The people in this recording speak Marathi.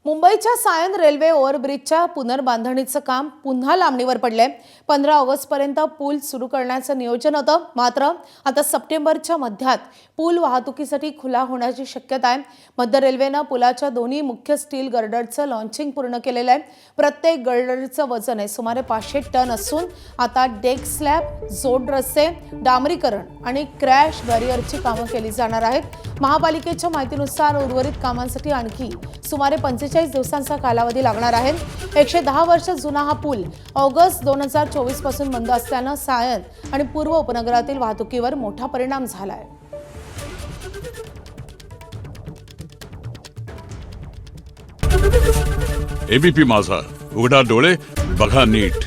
मुंबईच्या सायन रेल्वे ओव्हरब्रिजच्या पुनर्बांधणीचं काम पुन्हा लांबणीवर पडले। 15 ऑगस्टपर्यंत पूल सुरू करण्याचं नियोजन होतं, मात्र आता सप्टेंबरच्या मध्यात पूल वाहतुकीसाठी खुला होण्याची शक्यता आहे। मध्य रेल्वेने पुलाच्या दोन्ही मुख्य स्टील गर्डरचं लॉन्चिंग पूर्ण केलेलं आहे। प्रत्येक गर्डरचं वजन आहे सुमारे 500 टन असून आता डेक स्लॅब, जोड रस्ते, डांबरीकरण आणि क्रॅश बॅरियरची कामं केली जाणार आहेत। महापालिकेच्या माहितीनुसार उर्वरित कामांसाठी आणखी सुमारे 45 दिवसांचा कालावधी लागणार आहे। 110 वर्ष जुना हा पूल ऑगस्ट 2024 पासून बंद असल्याने सायन आणि पूर्व उपनगरातील वाहतुकीवर मोठा परिणाम झाला आहे। एबीपी माझा, उघडा डोळे बघा नीट।